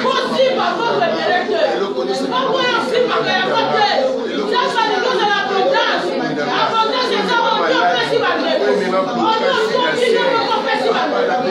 [SPEAKER 1] Bo simba bongo epele te. Bongo yo simba yango te. Sasa liloza la abondance. Abondance eza mondio pesi bandeko. Mondio mondio mondio pesi bandeko.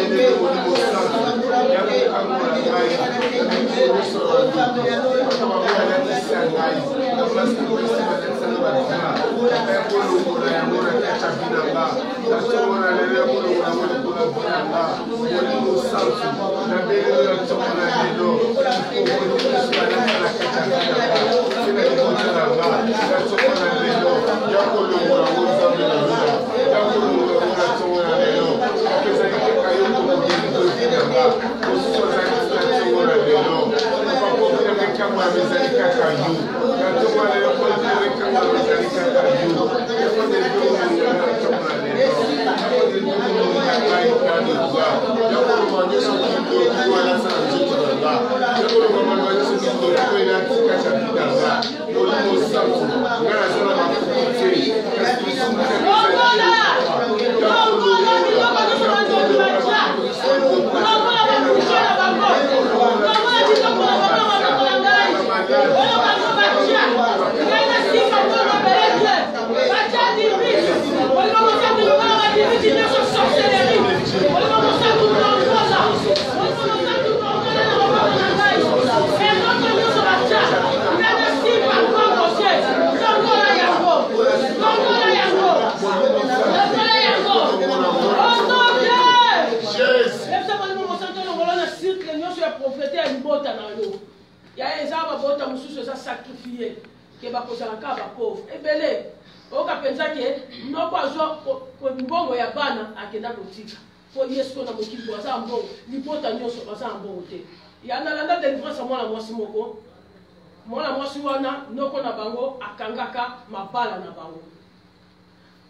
[SPEAKER 1] Mwana mwasi wana noko na bango akangaka mabala na bango.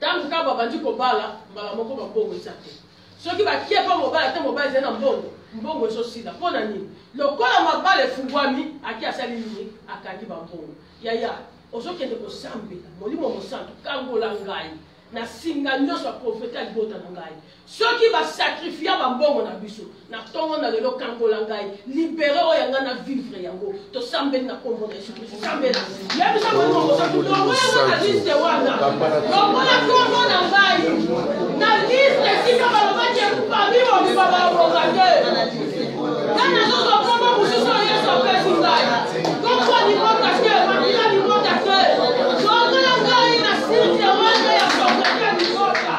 [SPEAKER 1] Tangu kaba bandi ko bala mbala moko mbongo ezate. Soki ba kiepa mobala te mobala zena mbongo ezo sida. Pona nini? Lokola mabala efungwami aki asali nini akangi ba mbongo. Yaya, ozo kende ko sambela molimo mosantu kangola ngai.
[SPEAKER 3] na singa nyonso ya profete ya libota na ngai soki basakrifia bambongo na biso na ntongo na lelo kangola ngai libere oyo yanga na vivre yango tosambeli na kombo na yesu kristo sambela yebisa bongosakutongoyango na liste wana longola kombo na ngai na liste esika balobaki parmi bobiba balobonga te nga nazozo kombo mosusu oyo yesu apesi ngai kombo libota te makila libota te longola ngai na liste wana ya profete ya libota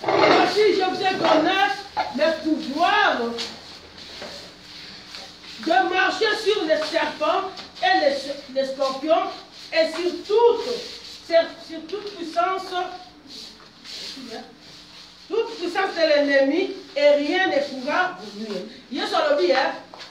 [SPEAKER 3] Voici, je vous ai donné le pouvoir de marcher sur les serpents et les scorpions et sur toute puissance de l'ennemi et rien ne pourra vous nuire. Yesu alobi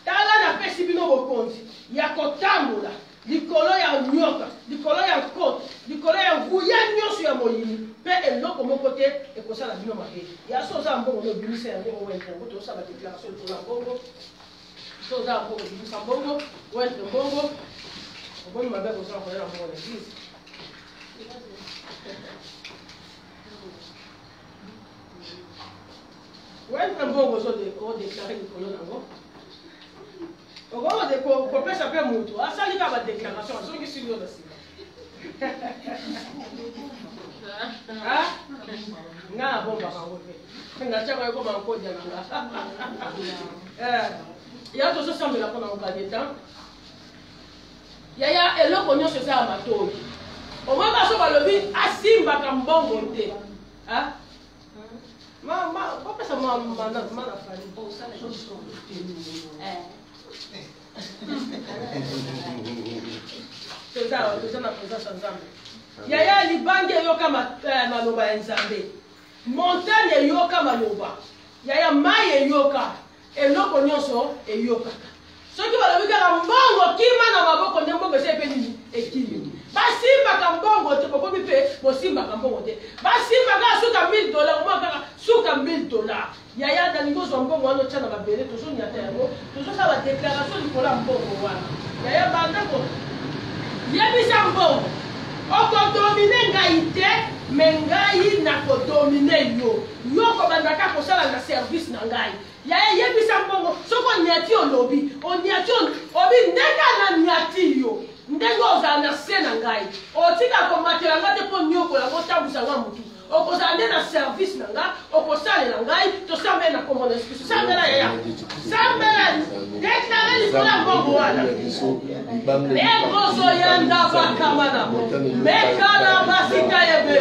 [SPEAKER 3] tala na pesi bino bokonzi ya kotambola likolo ya nyoka likolo ya nkota likolo ya nguya nyonso ya moyini mpe eloko moko te ekosala bino mabe ya so oza mbongo no obimisa yango owentre yango tosala badeklaration likolo ya mbongo so oza mbongo obimisa mbongo owentre mbongo oboni mabe kosala kolela mbongo na eglise owentre mbongo odeklare likolo nango okomo de kopesa pe mutu asali ka ba déclaration soki silo na sima nga bomba ka wote nga chaka ko ma ko dia nga ya to so sambela ko na okadeta ya eloko nyonso za matoi omama so balobi asimba ka mbongo te ma kopesa mana fali bo sala ko yaya libangi eyoka maloba ya nzambe montagne eyoka maloba yaya mai eyoka eloko nyonso eyokaka soki balobi kaka mbongo kima na maboko nde mbongo ese epe nini ekimi basimbaka mbongo te bokomi mpe bosimbaka mbongo te basimbaka suka $1000 omwa kaka suka $1000 yaya nalingi ozwa mbongo wana otya na mabele tozoniata yango tozosala badeklaration likolo ya mbongo wana yaya bandako yebisa mbongo okodomine ngai te me ngai nakodomine yo kobandaka kosala na service na ngai yaya yebisa mbongo soki oniati olobi oniati obi ndenge na niati yo ndenge ozala na se na ngai otika komatela nga te mpo nyokola kotambusa nga motu okozala nde na service na nga okosalela ngai tosambeli na kombo na yesu kristo sambela yaya sambela deklare likolo ya mbongo wana ekozoyanda bakamana mekana basika yebe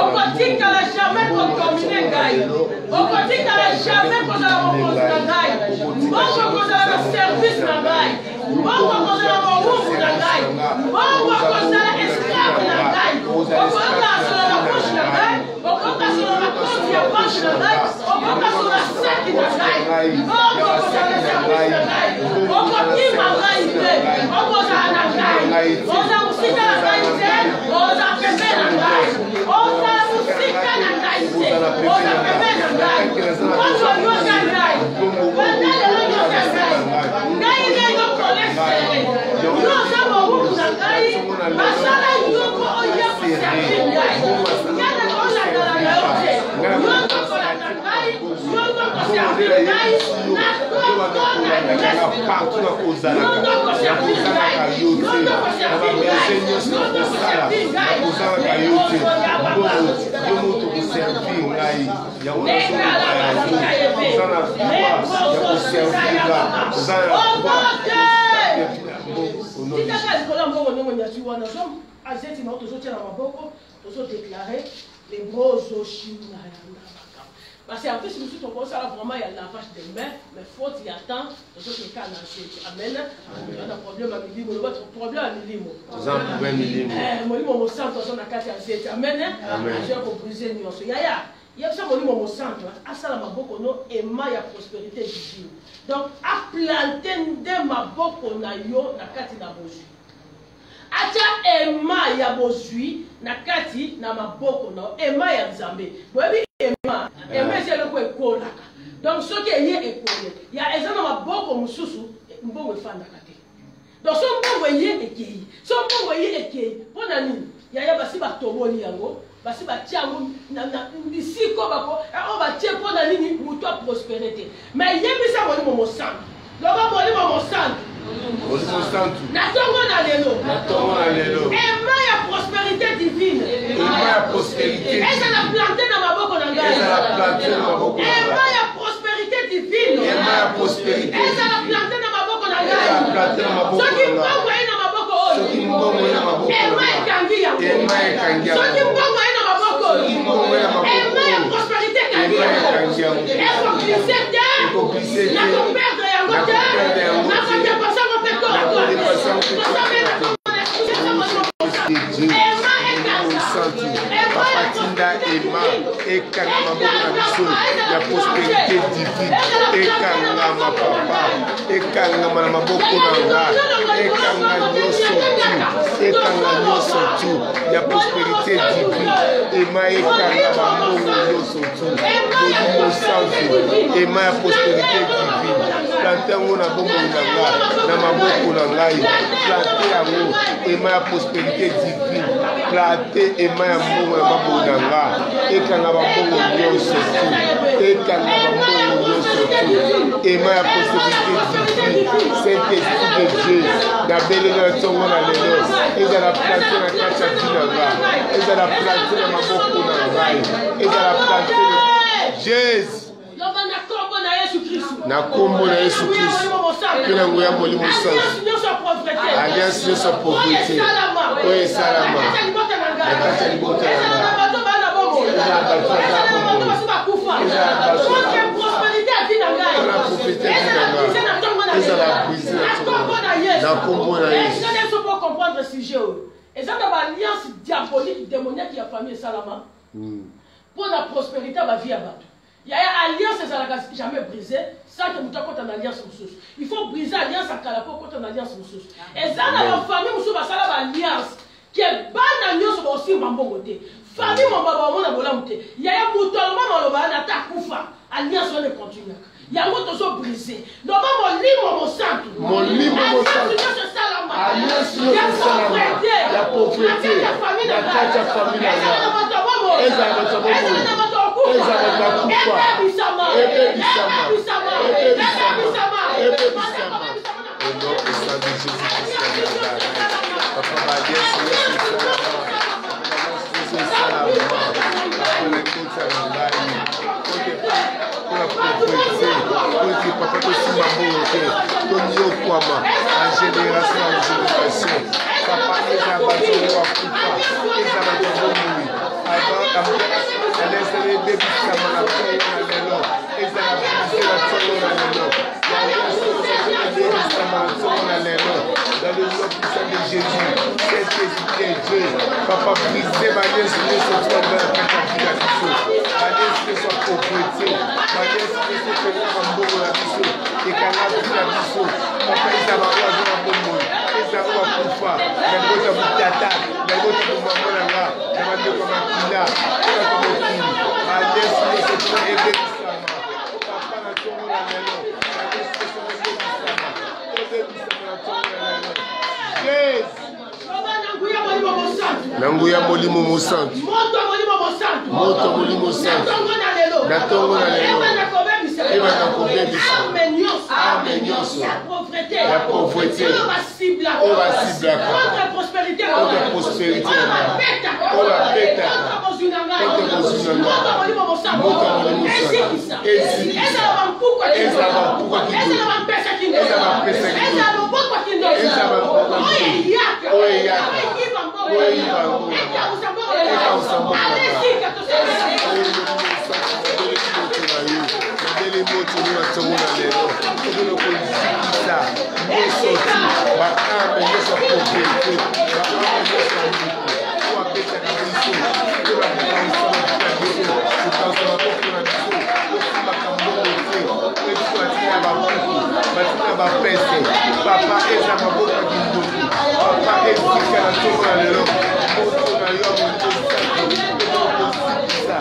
[SPEAKER 3] okotikala jamai kodomine ngai okotikala jamai kozala mokonzi na ngai mbongo kozala na service na ngai mbongo kozala mowumu na ngai mbongo kozala esclave na ngai okoyoka solo na bouche na ngai okoyoka solo na konti ya banke na ngai okoyoka solo na saki na ngai mbongo kozala na service na ngai okokima ngai te okozala na ngai oza mosika na ngai te oza pembe na ngai oza mosika na ngai te oza pembe na ngai ozo yoka ngai banda lelo yoka ngai ngai nde yokolesele yo oza mowumu na ngai basala yoko oye koservi ngai ngana kolandala na yo te yoko kolanda ngai yoko koservi ngai na kongo na
[SPEAKER 4] partout dans Ozana. Ya Ozana Kayote. On va berger nyonso na kosala. Na Ozana Kayote. Bomo to servir ngai. Ya wana so Ozana ya ko servir là. Ozana
[SPEAKER 3] les gros oshina. Parce qu'en plus, nous sommes vraiment il y a lavage des mains, mais faute il y a temps, nous sommes les cas dans le amen. Il y a un problème à midi, votre problème à midi.
[SPEAKER 4] Vous en pouvez midi.
[SPEAKER 3] Moi, mon centre, on a 4 à amen. J'ai briser nuance. Il y a ça, mon centre, à ça, ma boko, no, et ma prospérité divine. Donc, à planter de ma boko, na yo, na kati na boju. Acha ema ya bozui na kati na maboko na ema ya nzambe boyebi ema c'est le ko ekolaka donc ce qui est ekole ya ezana maboko mususu mbongo efanda kate donc so mbongo ekei so mbongo ekei pona nini ya basi batoboli yango basi batiango na bisiko bako o batie pona nini muto a prospérité mais yebisa boli mo santo loba boli mo santo Natongo na lelo. Ema ya prospérité divine.
[SPEAKER 4] Ema ya prospérité.
[SPEAKER 3] Eza na planté na maboko na ngai. Ema ya prospérité divine.
[SPEAKER 4] Ema ya prospérité.
[SPEAKER 3] Eza na planté na maboko na ngai. Soki mbongo ina maboko oyo. Ema ekangi yango. Soki mbongo ina maboko oyo. Ema ya prospérité kangi yango. Eko glisete. Na ko perdre yango te. Na ko dépasser mon pecteur.
[SPEAKER 4] Papatinda Ema ekanga maboko na biso ya prospérité divine ekanga ma papa ekanga na maboko na nga ekanga nyonso tu ya prospérité divine Ema ekanga maboko nyonso tu Molimo Santo Ema ya prospérité divine plante yango na bomoi na nga na maboko na ngai plante yango Ema ya prospérité divine plante Ema ya mbongo na maboko na nga ekanga bambongo nyonso tu ekanga bambongo nyonso tu Ema ya prospérité divine Saint-Esprit de Dieu nabelela ntongo na lelo ezala plante na kati ya vi na nga ezala plante na maboko na ngai ezala plante Jésus na kombo na Yesu Kristo mpe na nguya Molimo Santo alliance nyonso ya pauvreté oyo esalama na kati ya libota na nga ezala bato aza bomoi ezala bato mpona profete vi na nga ezala brise na kombo na Yesu.
[SPEAKER 3] Eza na alliance diabolique démoniaque ya famille esalama pour la prospérité ya bavie ya bato. Il y a une alliance qui n'est jamais brisée sans que nous ayons une alliance. Il faut briser l'alliance à Kalapo contre une alliance. Et ça, dans la famille, nous avons une alliance qui est bonne alliance aussi dans mon côté. Famille, mon papa, mon abolé, il y a un bouton, mon alliance, on est continue. Il y a un bouton brisé. Mon livre, mon sang.
[SPEAKER 4] Mon livre, mon sang. Alliance, la pauvreté, la famille, dans le nom puissant de Jésus, Saint-Esprit de Dieu, Papa, brisez ma liesse, soit dans la catapulation, ma liesse soit pauvreté, ma liesse soit un bon la biso, et qu'à la vie la biso, Papa, ils avaient un bon mot, ils avaient un coup fort, les mots de mon tata, les mots de mon maman là, les mots de mon akila, et la tombe fille, ma liesse soit aider Papa, la tombe la maison, ma liesse soit aider Nanguya Molimo Mosanto. Moto Molimo Santo. Natongo na lelo. Eba na kobebisa. Amen.
[SPEAKER 2] nyonso
[SPEAKER 3] ya pauvreté
[SPEAKER 2] ya pauvreté
[SPEAKER 3] oyo basiblaka
[SPEAKER 2] oyo basiblaka
[SPEAKER 3] contre prospérité
[SPEAKER 2] contre prospérité
[SPEAKER 3] oyo babetaka
[SPEAKER 2] oyo babetaka
[SPEAKER 3] contre bozwi na ngai
[SPEAKER 2] contre bozwi na ngai
[SPEAKER 3] mboka molimo mosango
[SPEAKER 2] mboka molimo
[SPEAKER 3] ezikisa
[SPEAKER 2] ezikisa
[SPEAKER 3] ezala bampuka
[SPEAKER 2] ezala bampuka
[SPEAKER 3] ezala bampesa kindoki
[SPEAKER 2] ezala bampesa kindoki
[SPEAKER 3] ezala bobokwa kindoki
[SPEAKER 2] ezala bobokwa
[SPEAKER 3] oyo eyaka
[SPEAKER 2] oyo eyaka
[SPEAKER 3] eyiba mboka
[SPEAKER 2] oyo eyiba mboka
[SPEAKER 3] ekausa mboka
[SPEAKER 2] ekausa mboka
[SPEAKER 3] alesika tosala
[SPEAKER 4] Ndele moto nuna tomona lelo tokona kozikisa nyonso tu baame nyonso ya pauvreté baame nyonso ya mbuku oyo apesaka biso oyo bakokausa biso kokausa bakoko na biso osimaka mbongo te oyo biso batina bapuku batina bapese papa eza maboko ya kindoki papa ezika na tomona lelo moto na yo amokozikisa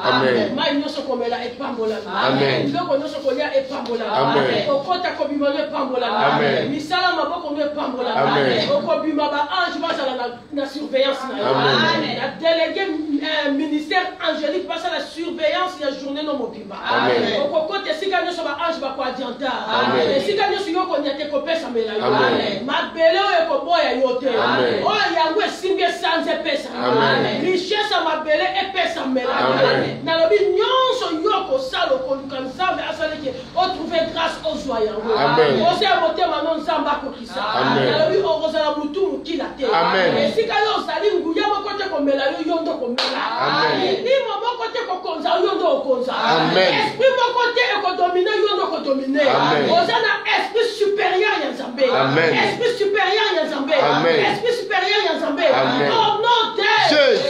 [SPEAKER 3] Amen. Mai nyonso komela epambola.
[SPEAKER 4] Amen.
[SPEAKER 3] Biloko nyonso kolia epambola.
[SPEAKER 4] Amen.
[SPEAKER 3] Okota kobima no epambola.
[SPEAKER 4] Amen.
[SPEAKER 3] Misala maboko no epambola.
[SPEAKER 4] Amen.
[SPEAKER 3] Okobima ba ange bazala na surveillance na yo.
[SPEAKER 4] Amen.
[SPEAKER 3] La délégué ministère angélique passe la surveillance ya journée no mobimba.
[SPEAKER 4] Amen.
[SPEAKER 3] Okokota esika nyonso ba ange ba ko adianta.
[SPEAKER 4] Amen.
[SPEAKER 3] Esika nyonso yo ko nyate kopesa mela yo.
[SPEAKER 4] Amen.
[SPEAKER 3] Mabele oyo ekoboya yo te.
[SPEAKER 4] Amen.
[SPEAKER 3] Oyo yango esimbi esanze epesa.
[SPEAKER 4] Amen.
[SPEAKER 3] Richesse ya mabele epesa mela.
[SPEAKER 4] Amen.
[SPEAKER 3] Nalobi nyonso yo kosala okoluka nzambe asalaki otrouve grâce ozwa yango
[SPEAKER 4] Amen.
[SPEAKER 3] osia motema no nzambe akokisa
[SPEAKER 4] Amen.
[SPEAKER 3] nalobi okozala butu mokila te
[SPEAKER 4] Amen.
[SPEAKER 3] esika yo ozali nguya moko te komela yo ndo komela
[SPEAKER 4] Amen.
[SPEAKER 3] limo moko te kokonza yo ndo okonza
[SPEAKER 4] Amen.
[SPEAKER 3] esprit moko te ekodomine yo ndo kodomine
[SPEAKER 4] Amen.
[SPEAKER 3] oza na esprit supérieur ya nzambe
[SPEAKER 4] Amen.
[SPEAKER 3] esprit supérieur ya nzambe
[SPEAKER 4] Amen.
[SPEAKER 3] esprit supérieur ya nzambe
[SPEAKER 4] Amen.
[SPEAKER 3] au nom de
[SPEAKER 4] Jésus.